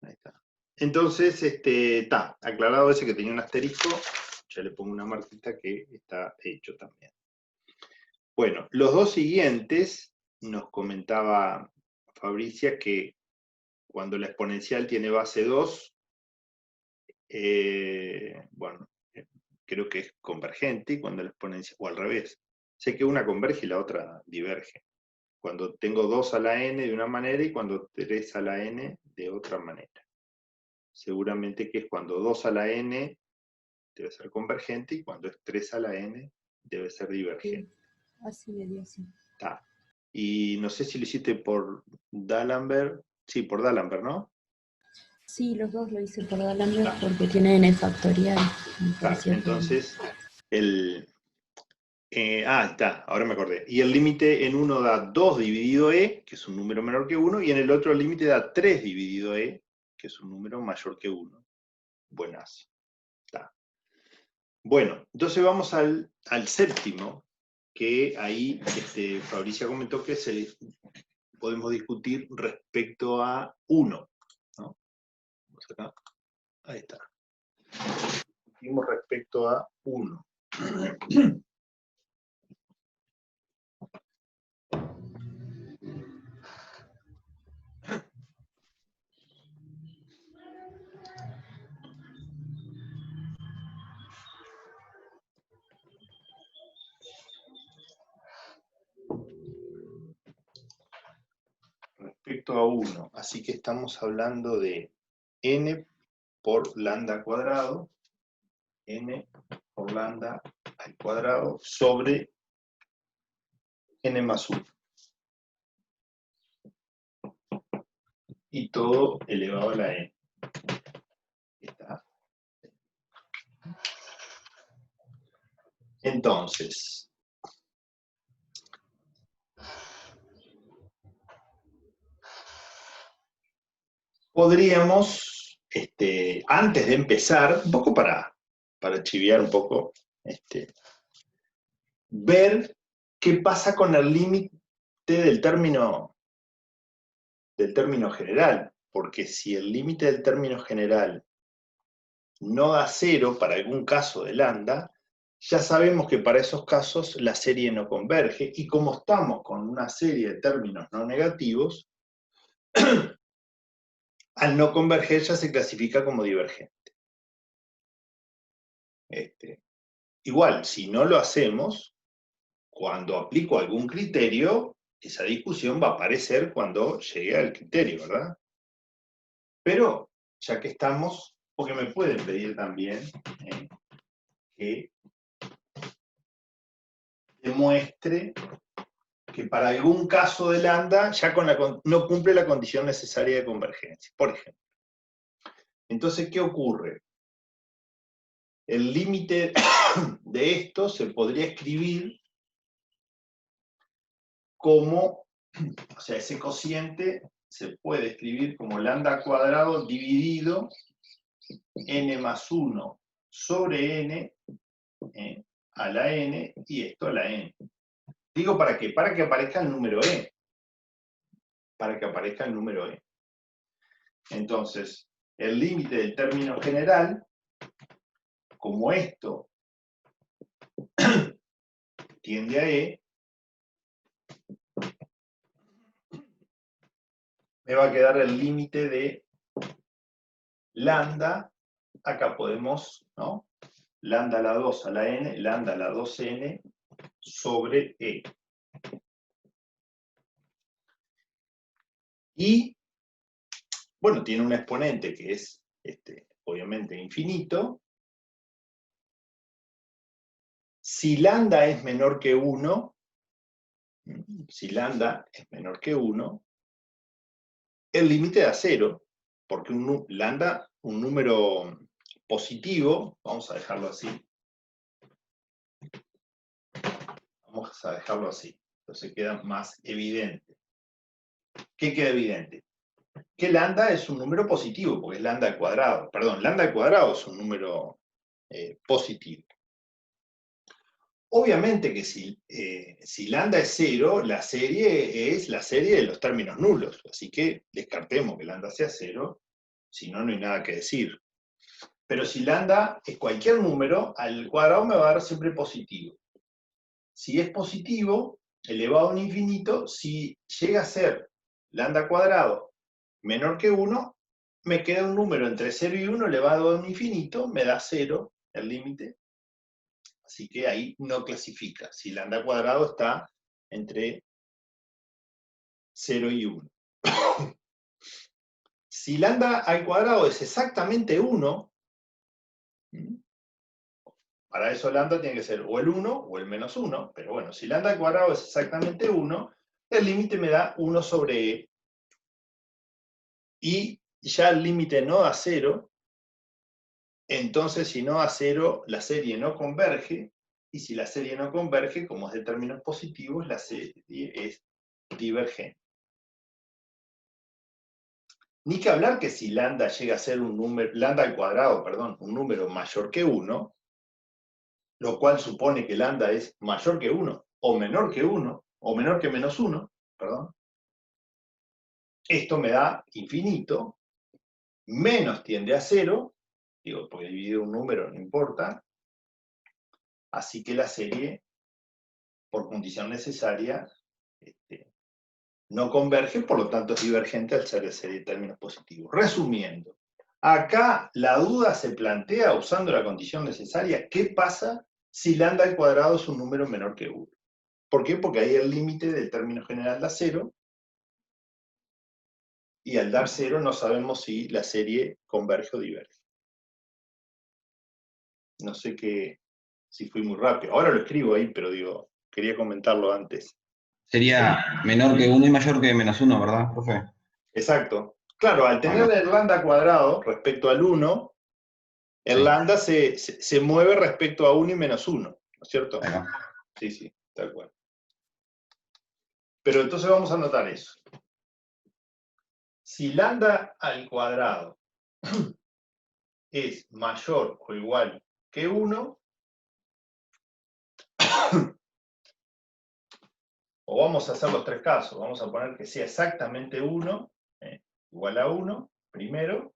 Ahí está. Entonces, está aclarado ese que tenía un asterisco, ya le pongo una marquita que está hecho también. Bueno, los dos siguientes nos comentaba Fabricia que cuando la exponencial tiene base 2, bueno, creo que es convergente, y cuando la exponencial, o al revés, sé que una converge y la otra diverge. Cuando tengo 2 a la n de una manera y cuando 3 a la n de otra manera. Seguramente que es cuando 2 a la n debe ser convergente y cuando es 3 a la n debe ser divergente. Sí, así le dio, sí. Está. Y no sé si lo hiciste por D'Alembert. Sí, por D'Alembert, ¿no? Sí, los dos lo hice por D'Alembert porque tiene n factorial. Claro, entonces está, ahora me acordé. Y el límite en uno da 2 dividido e, que es un número menor que 1, y en el otro el límite da 3 dividido e, que es un número mayor que 1. Buenas. Está. Bueno, entonces vamos al séptimo, que ahí Fabricia comentó que podemos discutir respecto a 1. ¿No? Vamos acá. Ahí está. Discutimos respecto a 1. Respecto a 1. Así que estamos hablando de n por lambda cuadrado, n por lambda al cuadrado sobre n más 1. Y todo elevado a la n. Está. Entonces, podríamos, antes de empezar, un poco para chiviar un poco, ver qué pasa con el límite del término general, porque si el límite del término general no da 0 para algún caso de lambda, ya sabemos que para esos casos la serie no converge, y como estamos con una serie de términos no negativos, al no converger ya se clasifica como divergente. Igual, si no lo hacemos, cuando aplico algún criterio, esa discusión va a aparecer cuando llegue al criterio, ¿verdad? Pero, ya que estamos, porque me pueden pedir también que demuestre que para algún caso de lambda ya no cumple la condición necesaria de convergencia, por ejemplo. Entonces, ¿qué ocurre? El límite de esto se podría escribir como, o sea, ese cociente se puede escribir como lambda cuadrado dividido n más 1 sobre n a la n y esto a la n. Digo, ¿para qué? Para que aparezca el número e. Para que aparezca el número e. Entonces, el límite del término general, como esto tiende a e, me va a quedar el límite de lambda. Acá podemos, ¿no? Lambda a la 2 a la n, lambda a la 2n sobre e. Y, bueno, tiene un exponente que es, obviamente, infinito. Si lambda es menor que 1, si lambda es menor que 1, el límite da 0, porque lambda, un número positivo, vamos a dejarlo así. Vamos a dejarlo así, entonces queda más evidente. ¿Qué queda evidente? Que lambda es un número positivo, porque es lambda al cuadrado. Perdón, lambda al cuadrado es un número positivo. Obviamente que si lambda es 0, la serie es la serie de los términos nulos. Así que descartemos que lambda sea 0 Si no, no hay nada que decir. Pero si lambda es cualquier número, al cuadrado me va a dar siempre positivo. Si es positivo, elevado a un infinito, si llega a ser lambda cuadrado menor que 1, me queda un número entre 0 y 1 elevado a un infinito, me da 0 el límite. Así que ahí no clasifica, si lambda cuadrado está entre 0 y 1. Si lambda al cuadrado es exactamente 1, para eso lambda tiene que ser o el 1 o el menos 1, pero bueno, si lambda al cuadrado es exactamente 1, el límite me da 1 sobre e. Y ya el límite no da 0, entonces si no da 0, la serie no converge, y si la serie no converge, como es de términos positivos, la serie es divergente. Ni que hablar que si lambda llega a ser un número, lambda al cuadrado, perdón, un número mayor que 1, lo cual supone que lambda es mayor que 1, o menor que 1, o menor que menos 1, perdón. Esto me da infinito, menos tiende a 0, digo, porque dividir un número no importa, así que la serie, por condición necesaria, no converge, por lo tanto es divergente al ser de serie de términos positivos. Resumiendo, acá la duda se plantea usando la condición necesaria, ¿qué pasa si lambda al cuadrado es un número menor que 1? ¿Por qué? Porque ahí el límite del término general da 0, y al dar 0 no sabemos si la serie converge o diverge. No sé si fui muy rápido. Ahora lo escribo ahí, pero digo, quería comentarlo antes. Sería menor que 1 y mayor que menos 1, ¿verdad, profe? Exacto. Claro, al tener el lambda cuadrado respecto al 1, el Sí. lambda se mueve respecto a 1 y menos 1, ¿no es cierto? Sí, sí, tal cual. Pero entonces vamos a anotar eso. Si lambda al cuadrado es mayor o igual que 1, o vamos a hacer los tres casos, vamos a poner que sea exactamente 1, igual a 1, primero.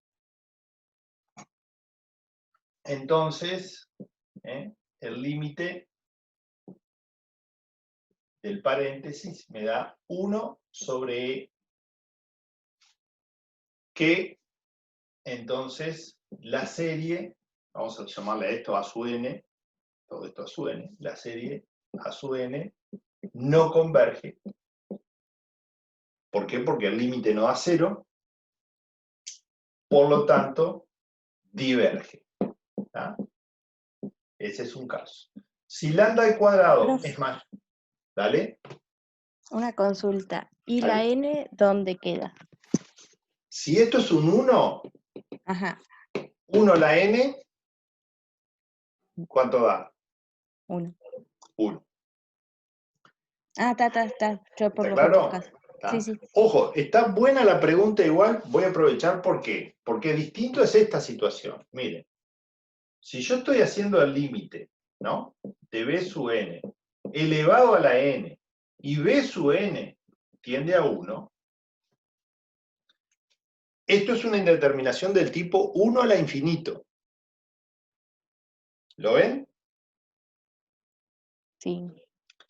Entonces, el límite del paréntesis me da 1 sobre e, que entonces la serie, vamos a llamarle a esto a su n, todo esto a su n, la serie a su n no converge. ¿Por qué? Porque el límite no da 0, por lo tanto, diverge. ¿Tá? Ese es un caso. Si lambda al cuadrado es más... ¿Dale? Una consulta. ¿Y Dale. la n dónde queda? Si esto es un 1, Ajá, 1 la n, ¿cuánto da? 1. 1. Ah, está. Yo por ¿Está los claro? otros casos. ¿Tá? Sí. Ojo, está buena la pregunta igual, voy a aprovechar ¿por qué? Porque distinto es esta situación. Miren, si yo estoy haciendo el límite, ¿no? De b sub n elevado a la n, y b sub n tiende a 1, esto es una indeterminación del tipo 1 a la infinito. ¿Lo ven? Sí.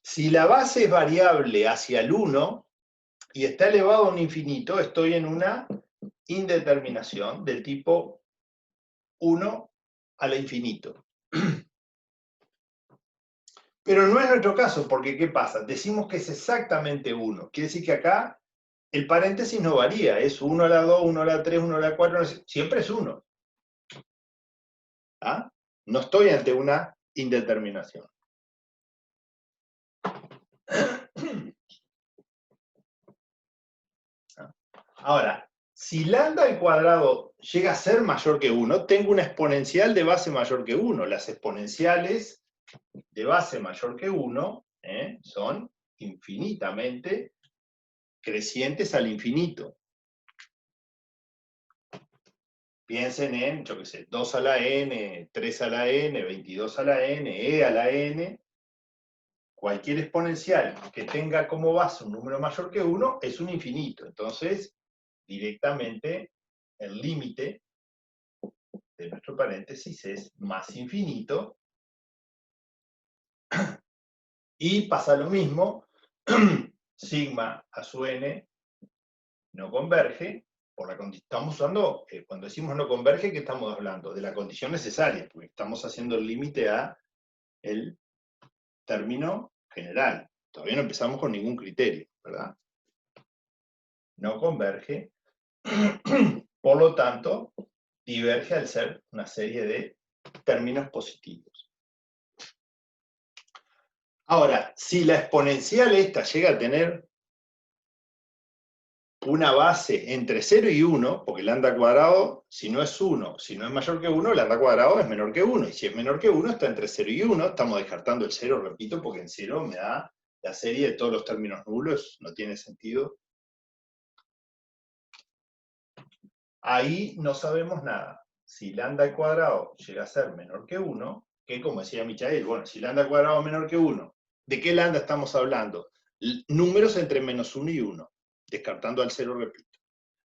Si la base es variable hacia el 1 y está elevado a un infinito, estoy en una indeterminación del tipo 1 a la infinito. Pero no es nuestro caso, porque ¿qué pasa? Decimos que es exactamente 1. Quiere decir que acá el paréntesis no varía, es 1 a la 2, 1 a la 3, 1 a la 4, siempre es 1. ¿Ah? No estoy ante una indeterminación. Ahora, si lambda al cuadrado llega a ser mayor que 1, tengo una exponencial de base mayor que 1. Las exponenciales de base mayor que 1 son infinitamente crecientes al infinito. Piensen en, yo qué sé, 2 a la n, 3 a la n, 22 a la n, e a la n. Cualquier exponencial que tenga como base un número mayor que 1 es un infinito. Entonces, directamente, el el límite de nuestro paréntesis es más infinito. Y pasa lo mismo, sigma a su n no converge, por la condición, estamos usando, cuando decimos no converge, ¿qué estamos hablando? De la condición necesaria, porque estamos haciendo el límite a el término general. Todavía no empezamos con ningún criterio, ¿verdad? No converge, por lo tanto, diverge al ser una serie de términos positivos. Ahora, si la exponencial esta llega a tener una base entre 0 y 1, porque lambda cuadrado, si no es 1, si no es mayor que 1, lambda cuadrado es menor que 1, y si es menor que 1 está entre 0 y 1, estamos descartando el 0, repito, porque en 0 me da la serie de todos los términos nulos, no tiene sentido. Ahí no sabemos nada. Si lambda al cuadrado llega a ser menor que 1, que como decía Michael, bueno, si lambda al cuadrado es menor que 1, ¿de qué lambda estamos hablando? Números entre menos 1 y 1, descartando al 0, repito.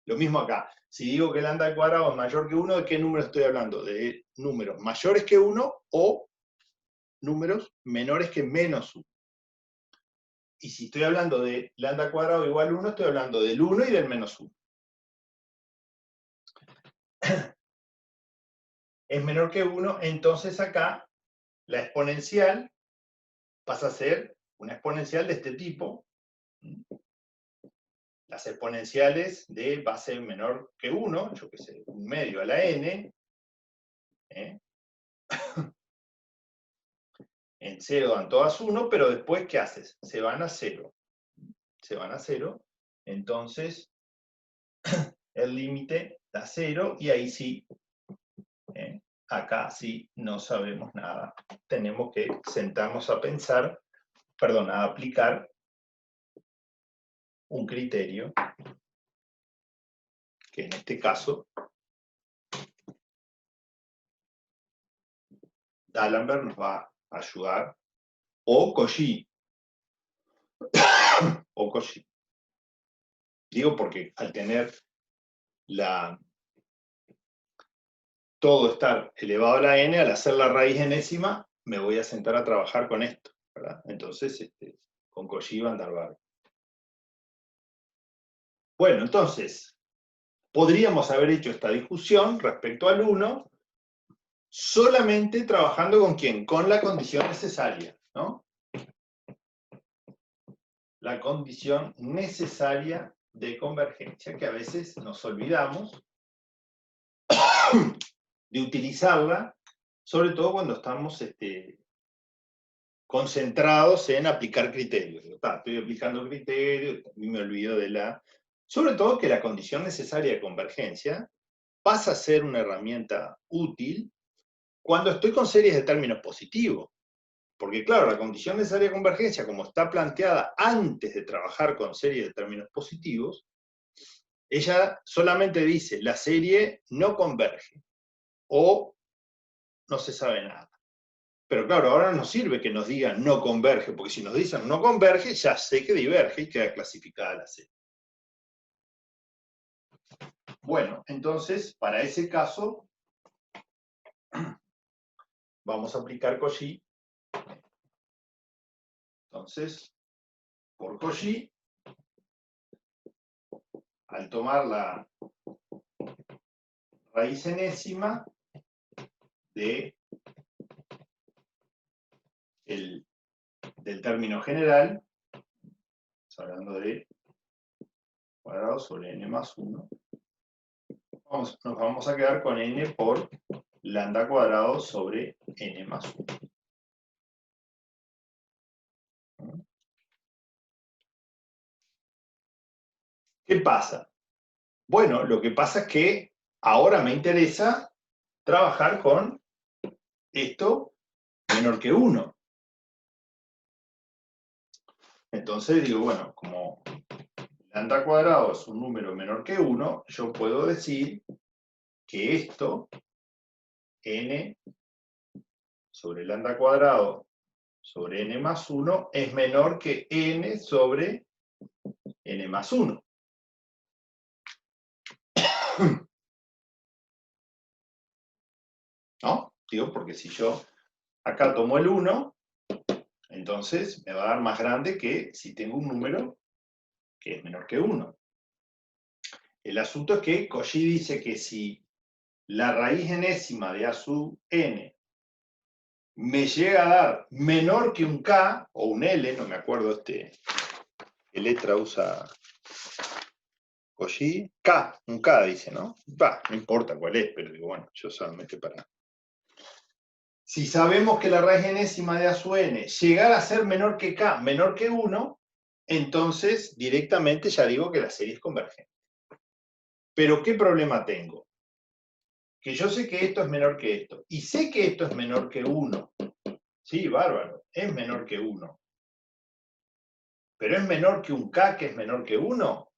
Lo mismo acá. Si digo que lambda al cuadrado es mayor que 1, ¿de qué número estoy hablando? ¿De números mayores que 1 o números menores que menos 1? Y si estoy hablando de lambda al cuadrado igual a 1, estoy hablando del 1 y del menos 1. Es menor que 1, entonces acá la exponencial pasa a ser una exponencial de este tipo. Las exponenciales de base menor que 1, yo qué sé, 1/2 a la n, en 0 dan todas 1, pero después, ¿qué haces? Se van a 0. Se van a 0, entonces el límite da 0, y ahí sí, acá sí no sabemos nada. Tenemos que sentarnos a pensar, perdón, a aplicar un criterio, que en este caso D'Alembert nos va a ayudar, o Cauchy. O Cauchy. Digo porque al tener todo estar elevado a la n, al hacer la raíz enésima, me voy a sentar a trabajar con esto, ¿verdad? Entonces, con Cauchy va a andar bárbaro. Bueno, entonces, podríamos haber hecho esta discusión respecto al 1 solamente trabajando con ¿quién? Con la condición necesaria, ¿no? La condición necesaria de convergencia, que a veces nos olvidamos de utilizarla, sobre todo cuando estamos concentrados en aplicar criterios. Estoy aplicando criterios, y me olvido de la... Sobre todo que la condición necesaria de convergencia pasa a ser una herramienta útil cuando estoy con series de términos positivos. Porque claro, la condición necesaria de convergencia, como está planteada antes de trabajar con series de términos positivos, ella solamente dice, la serie no converge, o no se sabe nada. Pero claro, ahora nos sirve que nos digan no converge, porque si nos dicen no converge, ya sé que diverge y queda clasificada la serie. Bueno, entonces, para ese caso, vamos a aplicar Cauchy. Entonces, por Cauchy, al tomar la raíz enésima del término general, hablando de cuadrado sobre n más 1, nos vamos a quedar con n por lambda cuadrado sobre n más 1. ¿Qué pasa? Bueno, lo que pasa es que ahora me interesa trabajar con esto menor que 1. Entonces digo, bueno, como lambda cuadrado es un número menor que 1, yo puedo decir que esto, n sobre lambda cuadrado sobre n más 1, es menor que n sobre n más 1. ¿no? Digo, porque si yo acá tomo el 1, entonces me va a dar más grande que si tengo un número que es menor que 1. El asunto es que Cauchy dice que si la raíz enésima de A sub n me llega a dar menor que un K, o un L, no me acuerdo qué letra usa Cauchy, K, un K dice, ¿no? No importa cuál es, pero digo, bueno, yo solamente para... Si sabemos que la raíz enésima de A sub n llegara a ser menor que K, menor que 1, entonces directamente ya digo que la serie es convergente. Pero ¿qué problema tengo? Que yo sé que esto es menor que esto, y sé que esto es menor que 1. Sí, bárbaro, es menor que 1. ¿Pero es menor que un K que es menor que 1?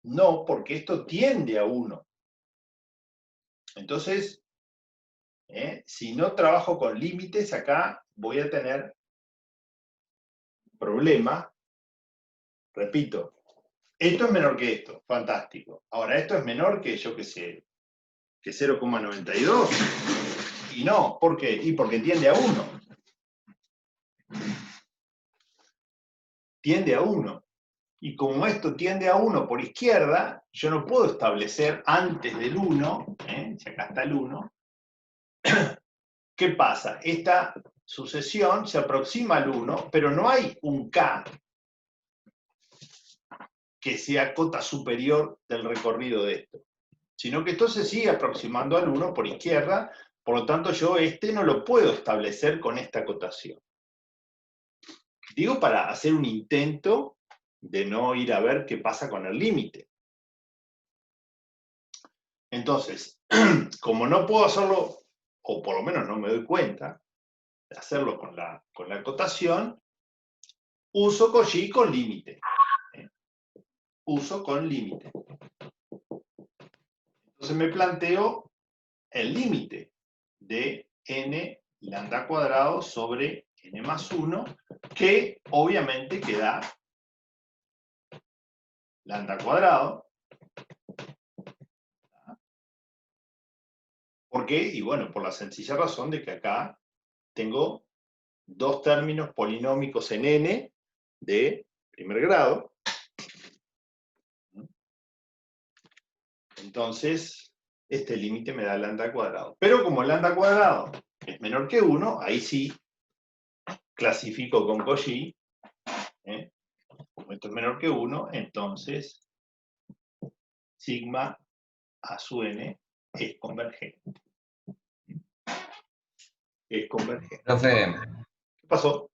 No, porque esto tiende a 1. Entonces, si no trabajo con límites, acá voy a tener problema. Repito, esto es menor que esto, fantástico. Ahora, esto es menor que, yo qué sé, que 0,92. Y no, ¿por qué? Y porque tiende a 1. Tiende a 1. Y como esto tiende a 1 por izquierda, yo no puedo establecer antes del 1, si acá está el 1, ¿qué pasa? Esta sucesión se aproxima al 1, pero no hay un K que sea cota superior del recorrido de esto, sino que esto se sigue aproximando al 1 por izquierda, por lo tanto yo no lo puedo establecer con esta cotación. Digo para hacer un intento de no ir a ver qué pasa con el límite. Entonces, como no puedo hacerlo, o por lo menos no me doy cuenta de hacerlo con la cotación, uso Cauchy con límite. Uso con límite. Entonces me planteo el límite de n lambda cuadrado sobre n más 1, que obviamente queda lambda cuadrado. ¿Por qué? Y bueno, por la sencilla razón de que acá tengo dos términos polinómicos en n de primer grado. Entonces, este límite me da lambda cuadrado. Pero como lambda cuadrado es menor que 1, ahí sí clasifico con Cauchy. Como esto es menor que 1, entonces sigma a su n es convergente. Es convergente. Profe, ¿Qué pasó?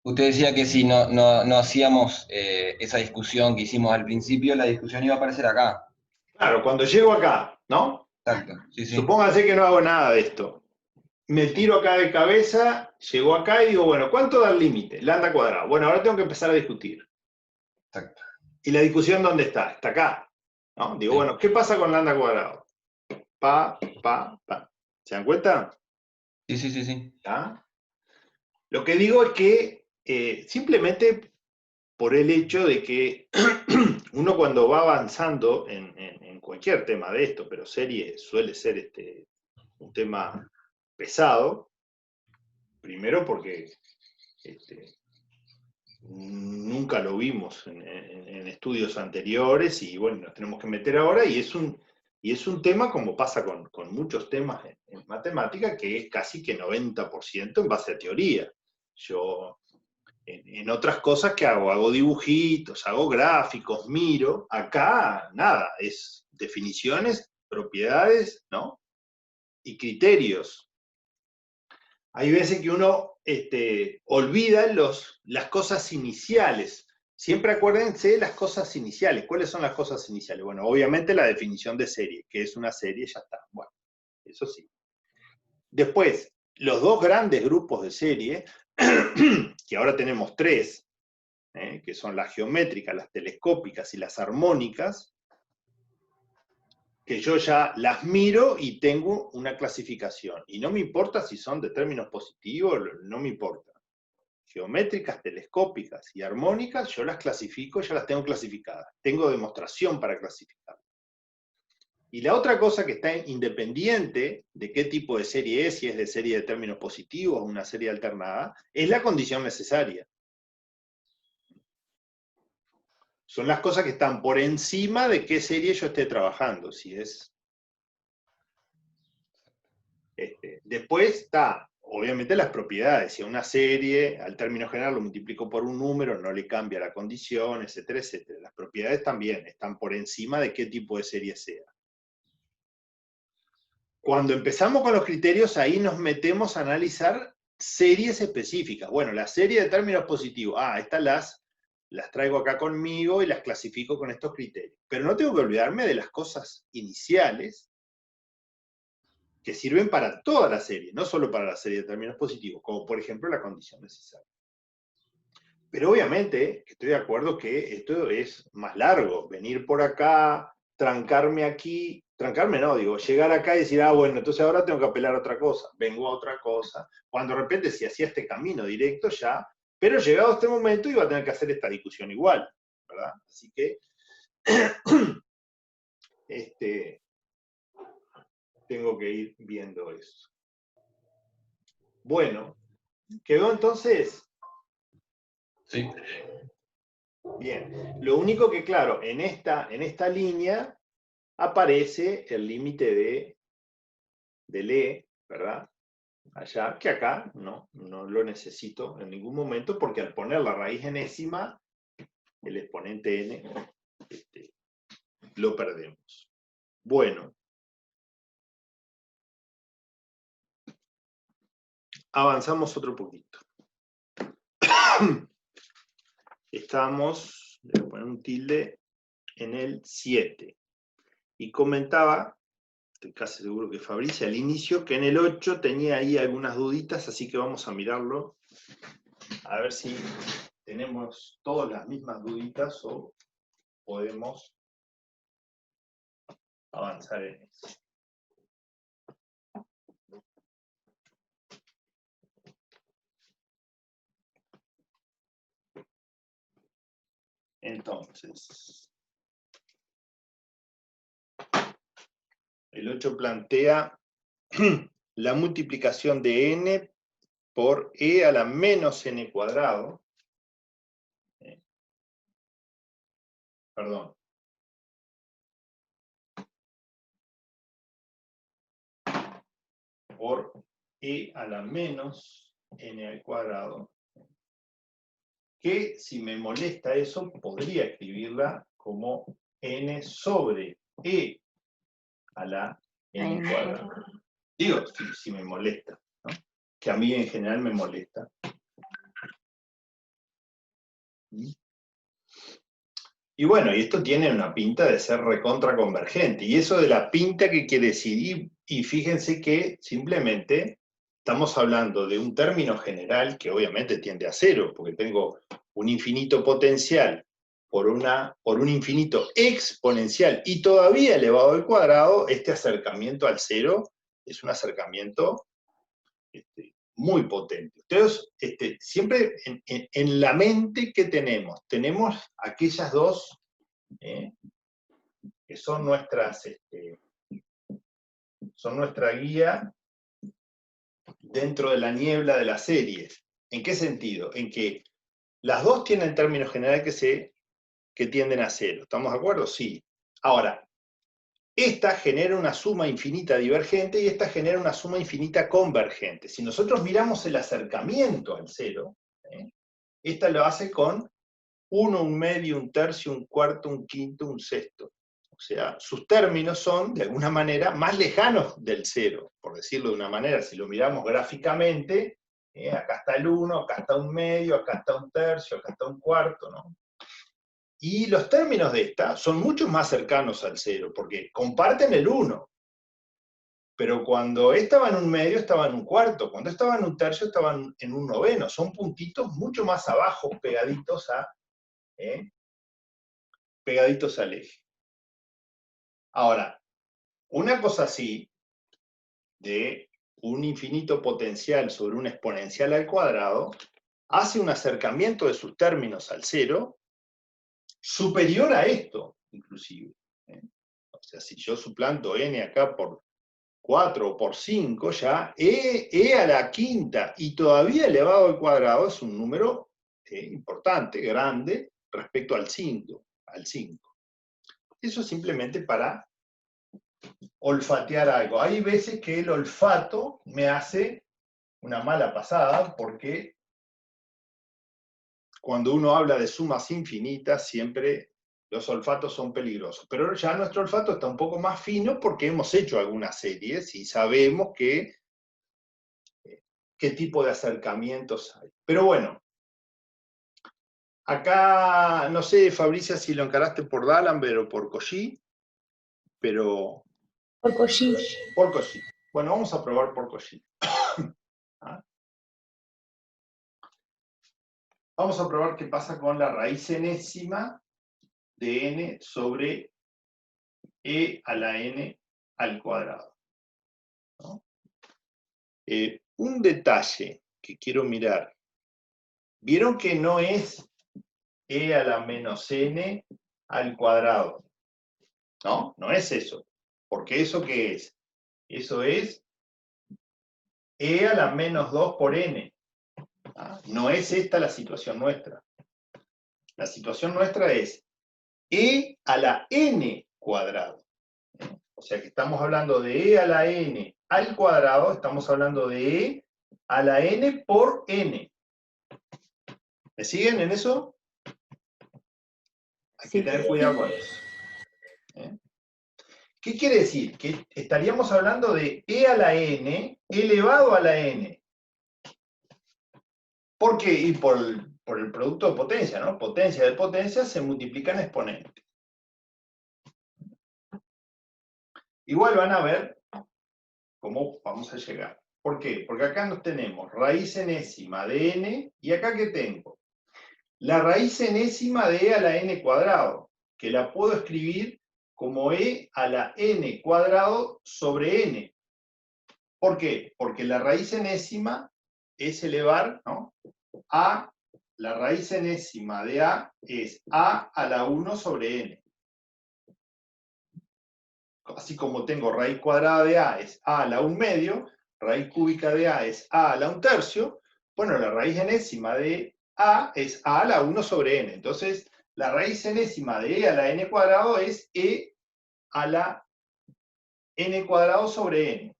usted decía que si no hacíamos esa discusión que hicimos al principio, la discusión iba a aparecer acá. Claro, cuando llego acá, ¿no? Exacto, sí, sí. Supóngase que no hago nada de esto. Me tiro acá de cabeza, llego acá y digo, bueno, ¿cuánto da el límite? Lambda cuadrado. Bueno, ahora tengo que empezar a discutir. Exacto. ¿Y la discusión dónde está? Está acá, ¿no? Digo, Sí. bueno, ¿qué pasa con lambda cuadrado? Pa. ¿Se dan cuenta? Sí, sí, sí, sí. ¿Ah? Lo que digo es que simplemente por el hecho de que uno cuando va avanzando en cualquier tema de esto, pero serie suele ser un tema pesado, primero porque nunca lo vimos en estudios anteriores y bueno, nos tenemos que meter ahora y es un tema como pasa con muchos temas en matemática que es casi que 90% en base a teoría. Yo en otras cosas que hago dibujitos, hago gráficos, miro, acá nada, es definiciones, propiedades, ¿no? Y criterios. Hay veces que uno olvida las cosas iniciales. Siempre acuérdense de las cosas iniciales. ¿Cuáles son las cosas iniciales? Bueno, obviamente la definición de serie, que es una serie, ya está. Bueno, eso sí. Después, los dos grandes grupos de serie, que ahora tenemos tres, que son las geométricas, las telescópicas y las armónicas, que yo ya las miro y tengo una clasificación. Y no me importa si son de términos positivos, no me importa. Geométricas, telescópicas y armónicas, yo las clasifico, ya las tengo clasificadas. Tengo demostración para clasificar. Y la otra cosa que está independiente de qué tipo de serie es, si es de serie de términos positivos o una serie alternada, es la condición necesaria. Son las cosas que están por encima de qué serie yo esté trabajando, si es... Después está, obviamente, las propiedades. Si a una serie, al término general, lo multiplico por un número, no le cambia la condición, etcétera, etcétera. Las propiedades también están por encima de qué tipo de serie sea. Cuando empezamos con los criterios, ahí nos metemos a analizar series específicas. Bueno, la serie de términos positivos, estas las traigo acá conmigo y las clasifico con estos criterios. Pero no tengo que olvidarme de las cosas iniciales que sirven para toda la serie, no solo para la serie de términos positivos, como por ejemplo la condición necesaria. Pero obviamente estoy de acuerdo que esto es más largo, venir por acá, trancarme aquí, trancarme no, digo, llegar acá y decir, bueno, entonces ahora tengo que apelar a otra cosa, vengo a otra cosa, cuando de repente si hacía este camino directo ya, pero llegado a este momento iba a tener que hacer esta discusión igual, ¿verdad? Así que, tengo que ir viendo eso. Bueno, ¿quedó entonces? Sí. Bien, lo único que, claro, en esta línea aparece el límite del E, ¿verdad? Allá, que acá no lo necesito en ningún momento, porque al poner la raíz enésima, el exponente n, lo perdemos. Bueno. Avanzamos otro poquito. Estamos, voy a poner un tilde, en el 7. Y comentaba, estoy casi seguro que Fabricia al inicio, que en el 8 tenía ahí algunas duditas, así que vamos a mirarlo, a ver si tenemos todas las mismas duditas o podemos avanzar en eso. Entonces, el 8 plantea la multiplicación de n por e a la menos n cuadrado. Perdón. Por e a la menos n al cuadrado. Que si me molesta eso, podría escribirla como n sobre e a la n cuadrado. Digo, si me molesta, ¿no? Que a mí en general me molesta. Y bueno, y esto tiene una pinta de ser recontra convergente. Y eso de la pinta, ¿qué quiere decir? Y fíjense que simplemente estamos hablando de un término general que obviamente tiende a cero, porque tengo un infinito potencial por un infinito exponencial y todavía elevado al cuadrado. Este acercamiento al cero es un acercamiento muy potente. Entonces, siempre en la mente que tenemos aquellas dos que son son nuestra guía dentro de la niebla de las series. ¿En qué sentido? En que las dos tienen términos generales que tienden a cero. ¿Estamos de acuerdo? Sí. Ahora, esta genera una suma infinita divergente y esta genera una suma infinita convergente. Si nosotros miramos el acercamiento al cero, esta lo hace con 1, 1/2, 1/3, 1/4, 1/5, 1/6. O sea, sus términos son, de alguna manera, más lejanos del cero, por decirlo de una manera. Si lo miramos gráficamente, acá está el 1, acá está 1/2, acá está 1/3, acá está 1/4, ¿no? Y los términos de esta son mucho más cercanos al cero, porque comparten el 1. Pero cuando estaba en 1/2, estaba en 1/4. Cuando estaba en 1/3, estaban en 1/9. Son puntitos mucho más abajo, pegaditos al eje. Ahora, una cosa así, de un infinito potencial sobre un exponencial al cuadrado, hace un acercamiento de sus términos al cero superior a esto, inclusive. O sea, si yo suplanto n acá por 4 o por 5, ya e a la quinta y todavía elevado al cuadrado es un número importante, grande, respecto al 5. Eso es simplemente para olfatear algo. Hay veces que el olfato me hace una mala pasada, porque cuando uno habla de sumas infinitas, siempre los olfatos son peligrosos. Pero ya nuestro olfato está un poco más fino porque hemos hecho algunas series y sabemos qué tipo de acercamientos hay. Pero bueno, acá, no sé, Fabricia, si lo encaraste por D'Alembert o por Cauchy, pero... Por Cauchy. Por Cauchy. Bueno, vamos a probar por Cauchy. ¿Ah? Vamos a probar qué pasa con la raíz enésima de n sobre e a la n al cuadrado, ¿no? Un detalle que quiero mirar. ¿Vieron que no es e a la menos n al cuadrado? No, no es eso. Porque ¿eso qué es? Eso es e a la menos 2 por n. ¿Ah? No es esta la situación nuestra. La situación nuestra es e a la n cuadrado. O sea que estamos hablando de e a la n al cuadrado, estamos hablando de e a la n por n. ¿Me siguen en eso? Hay que tener cuidado con eso. ¿Qué quiere decir? Que estaríamos hablando de e a la n elevado a la n. ¿Por qué? Y por el producto de potencia, ¿no? Potencia de potencia se multiplican exponentes. Igual van a ver cómo vamos a llegar. ¿Por qué? Porque acá nos tenemos raíz enésima de n, y acá ¿qué tengo? La raíz enésima de e a la n cuadrado, que la puedo escribir como e a la n cuadrado sobre n. ¿Por qué? Porque la raíz enésima es elevar, ¿no?, a, la raíz enésima de a es a la 1 sobre n. Así como tengo raíz cuadrada de a es a la 1 medio, raíz cúbica de a es a la 1 tercio, bueno, la raíz enésima de a es a la 1 sobre n. Entonces, la raíz enésima de e a la n cuadrado es e a la n cuadrado sobre n.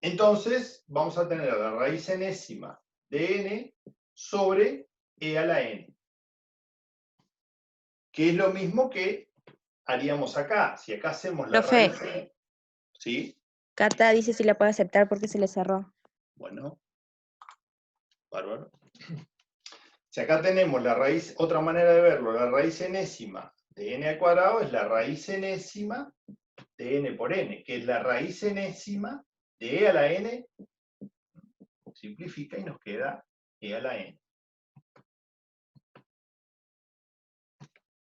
Entonces, vamos a tener la raíz enésima de n sobre e a la n, que es lo mismo que haríamos acá. Si acá hacemos la Profe. raíz... ¿Sí? Cata dice si la puede aceptar porque se le cerró. Bueno, bárbaro. Si acá tenemos la raíz, otra manera de verlo, la raíz enésima de n al cuadrado es la raíz enésima de n por n, que es la raíz enésima de e a la n, simplifica y nos queda e a la n.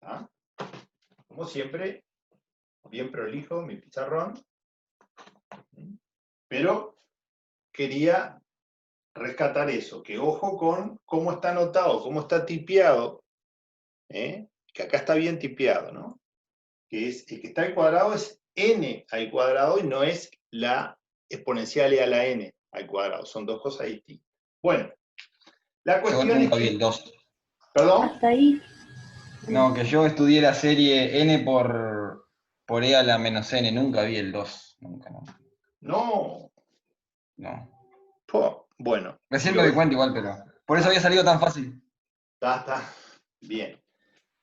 ¿Ah? Como siempre, bien prolijo mi pizarrón, pero quería rescatar eso, que ojo con cómo está anotado, cómo está tipeado, que acá está bien tipeado, ¿no? Que es, el que está al cuadrado es n al cuadrado y no es la exponencial e a la n al cuadrado, son dos cosas distintas. Bueno, la Yo cuestión es nunca vi que... el 2. ¿Perdón? Hasta ahí. No, que yo estudié la serie n por e a la menos n, nunca vi el 2. Nunca, no. No. No. Bueno. Recién me doy cuenta igual, pero por eso había salido tan fácil. Está. Bien.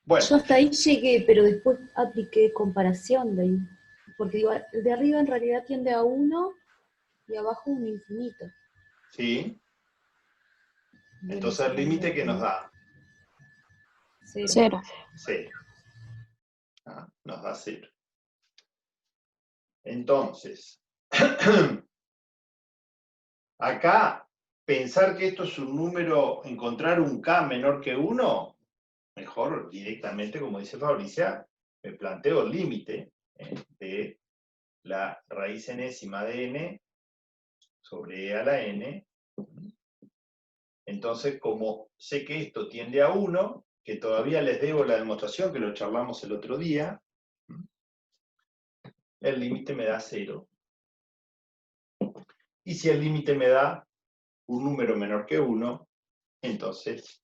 Bueno. Yo hasta ahí llegué, pero después apliqué comparación de ahí. Porque digo, el de arriba en realidad tiende a 1 y abajo un infinito. Sí. Viene Entonces el límite que nos da. 0. 0. Nos da 0. Entonces, acá, pensar que esto es un número, encontrar un k menor que 1, mejor directamente, como dice Fabricia, me planteo el límite de la raíz enésima de n sobre e a la n. Entonces, como sé que esto tiende a 1, que todavía les debo la demostración, que lo charlamos el otro día, el límite me da 0. Y si el límite me da un número menor que 1, entonces,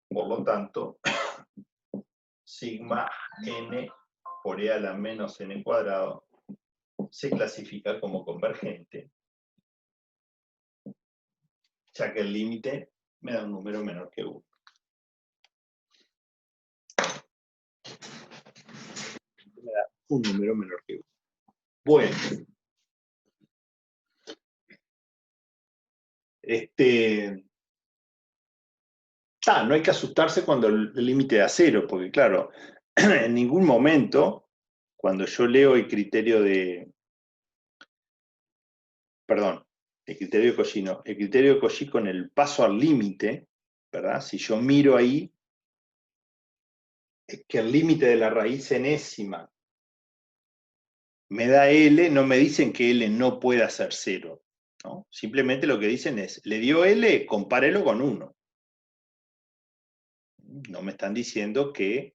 por lo tanto, sigma n por e a la menos n cuadrado se clasifica como convergente, ya que el límite me da un número menor que 1. Me da un número menor que 1. Bueno. No hay que asustarse cuando el límite da 0, porque claro, en ningún momento, cuando yo leo el criterio de... Perdón, el criterio de Cauchy no. El criterio de Cauchy con el paso al límite, ¿verdad? Si yo miro ahí, es que el límite de la raíz enésima me da L, no me dicen que L no pueda ser 0, ¿no? Simplemente lo que dicen es, le dio L, compárelo con 1. No me están diciendo que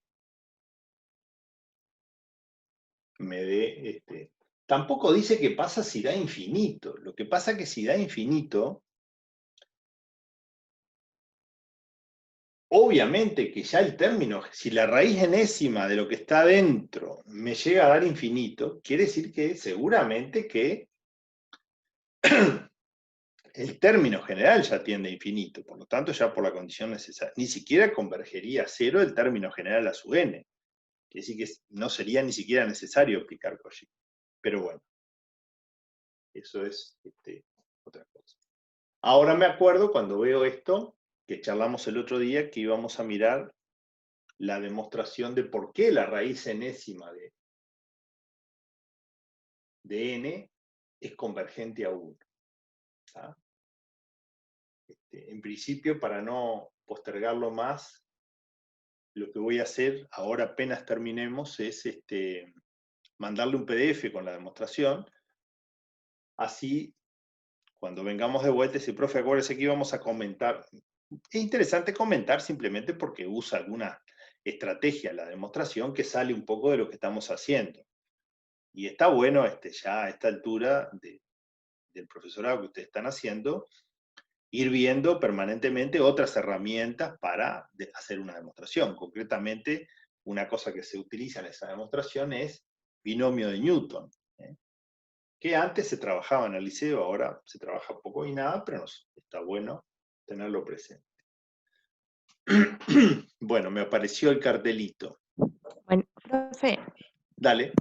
me dé... Tampoco dice qué pasa si da infinito. Lo que pasa es que si da infinito, obviamente que ya el término, si la raíz enésima de lo que está dentro me llega a dar infinito, quiere decir que seguramente que el término general ya tiende a infinito, por lo tanto ya por la condición necesaria. Ni siquiera convergería a 0 el término general a su n. Quiere decir que no sería ni siquiera necesario aplicar Cauchy. Pero bueno, eso es otra cosa. Ahora me acuerdo cuando veo esto, que charlamos el otro día, que íbamos a mirar la demostración de por qué la raíz enésima de n es convergente a 1. En principio, para no postergarlo más, lo que voy a hacer, ahora apenas terminemos, es mandarle un PDF con la demostración. Así, cuando vengamos de vuelta, ese profe, acuérdese que íbamos a comentar. Es interesante comentar simplemente porque usa alguna estrategia en la demostración que sale un poco de lo que estamos haciendo. Y está bueno ya a esta altura del profesorado que ustedes están haciendo, ir viendo permanentemente otras herramientas para hacer una demostración. Concretamente, una cosa que se utiliza en esa demostración es binomio de Newton, que antes se trabajaba en el liceo, ahora se trabaja poco y nada, pero está bueno tenerlo presente. Bueno, me apareció el cartelito. Bueno, profe, Dale.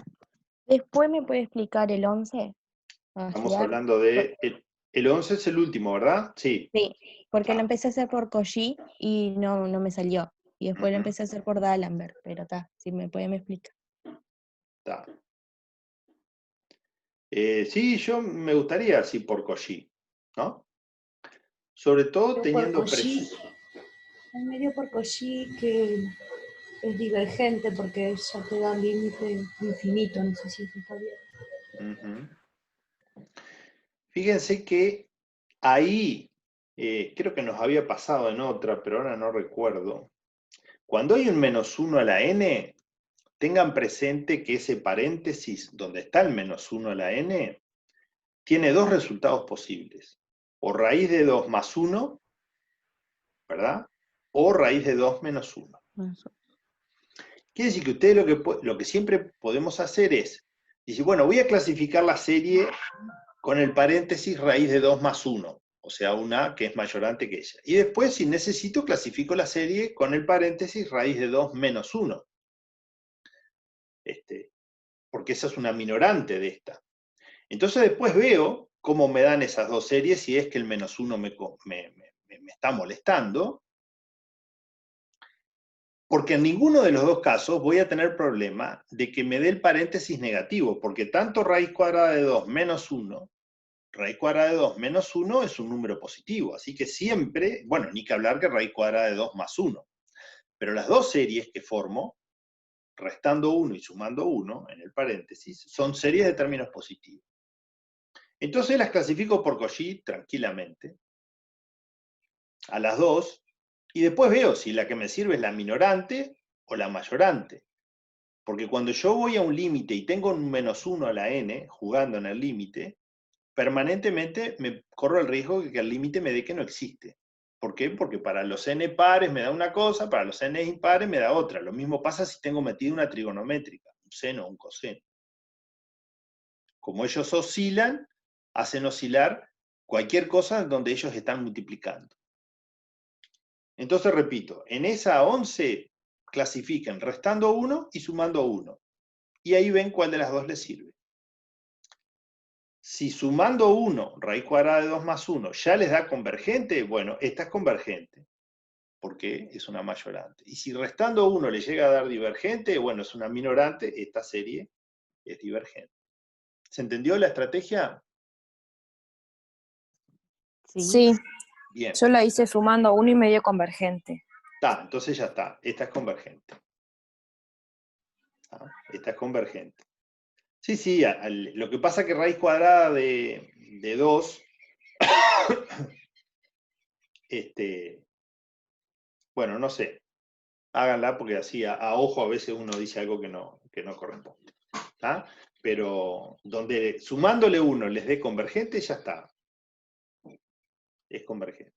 ¿después me puede explicar el 11? Estamos hablando de... El 11 es el último, ¿verdad? Sí. Sí, porque lo empecé a hacer por Cauchy y no me salió. Y después lo empecé a hacer por D'Alembert, pero está, si me puede me explica. Está. Sí, yo me gustaría así por Cauchy, ¿no? Sobre todo teniendo presente... Hay medio por Cauchy que es divergente porque ya te da un límite infinito, no sé si eso está bien. Fíjense que ahí, creo que nos había pasado en otra, pero ahora no recuerdo. Cuando hay un -1 a la n, tengan presente que ese paréntesis donde está el -1 a la n tiene dos resultados posibles. O raíz de 2 más 1, ¿verdad? O raíz de 2 menos 1. Quiere decir que ustedes lo que siempre podemos hacer es, decir, bueno, voy a clasificar la serie con el paréntesis raíz de 2 más 1, o sea, una que es mayorante que ella. Y después, si necesito, clasifico la serie con el paréntesis raíz de 2 menos 1. Porque esa es una minorante de esta. Entonces después veo cómo me dan esas dos series si es que el -1 me está molestando. Porque en ninguno de los dos casos voy a tener problema de que me dé el paréntesis negativo, porque tanto raíz cuadrada de 2 menos 1, raíz cuadrada de 2 menos 1 es un número positivo, así que siempre, bueno, ni que hablar que raíz cuadrada de 2 más 1. Pero las dos series que formo, restando 1 y sumando 1 en el paréntesis, son series de términos positivos. Entonces las clasifico por Cauchy tranquilamente, a las dos, Y después veo si la que me sirve es la minorante o la mayorante. Porque cuando yo voy a un límite y tengo un -1 a la n, jugando en el límite, permanentemente me corro el riesgo de que el límite me dé que no existe. ¿Por qué? Porque para los n pares me da una cosa, para los n impares me da otra. Lo mismo pasa si tengo metido una trigonométrica, un seno o un coseno. Como ellos oscilan, hacen oscilar cualquier cosa donde ellos están multiplicando. Entonces, repito, en esa 11 clasifiquen restando 1 y sumando 1. Y ahí ven cuál de las dos les sirve. Si sumando 1, raíz cuadrada de 2 más 1, ya les da convergente, bueno, esta es convergente, porque es una mayorante. Y si restando 1 les llega a dar divergente, bueno, es una minorante, esta serie es divergente. ¿Se entendió la estrategia? Sí, Bien. yo la hice sumando 1 y medio convergente. Está, entonces ya está. Esta es convergente. Esta es convergente. Sí, sí, lo que pasa es que raíz cuadrada de 2, bueno, no sé, háganla porque así a ojo a veces uno dice algo que no corresponde. ¿Tá? Pero donde sumándole 1 les dé convergente, ya está. Es convergente.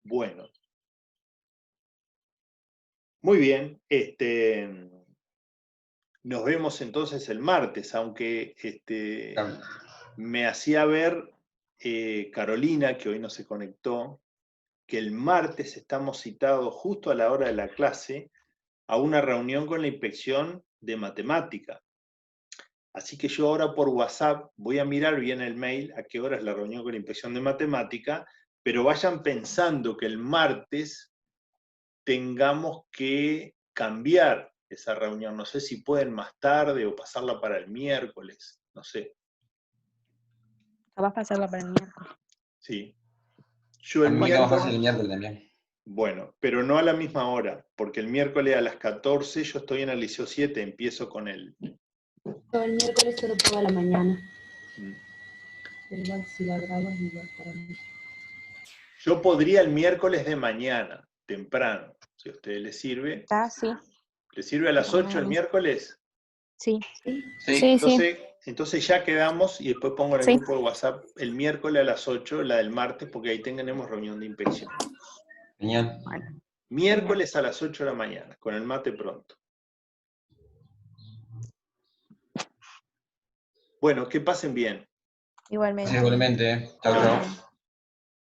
Bueno. Muy bien. Nos vemos entonces el martes, aunque me hacía ver Carolina, que hoy no se conectó, que el martes estamos citados justo a la hora de la clase a una reunión con la inspección de matemática. Así que yo ahora por WhatsApp voy a mirar bien el mail a qué hora es la reunión con la inspección de matemática, pero vayan pensando que el martes tengamos que cambiar esa reunión. No sé si pueden más tarde o pasarla para el miércoles, no sé. Vas a pasarla para el miércoles. Sí. Yo A el mí me queda más miércoles, fácil el miércoles también. bueno, pero no a la misma hora, porque el miércoles a las 14 yo estoy en el Liceo 7, empiezo con el... Yo el miércoles solo puedo a la mañana. Mm. Pero igual si la grabas igual para mí. Yo podría el miércoles de mañana, temprano, si a ustedes les sirve. Ah, sí. ¿Les sirve a las 8 el miércoles? Sí. Sí. Entonces ya quedamos y después pongo en el Sí. grupo de WhatsApp el miércoles a las 8, la del martes, porque ahí tenemos reunión de inspección. Genial. Bueno. Miércoles a las 8 de la mañana, con el mate pronto. Bueno, que pasen bien. Igualmente. Sí, igualmente. Chau, chau.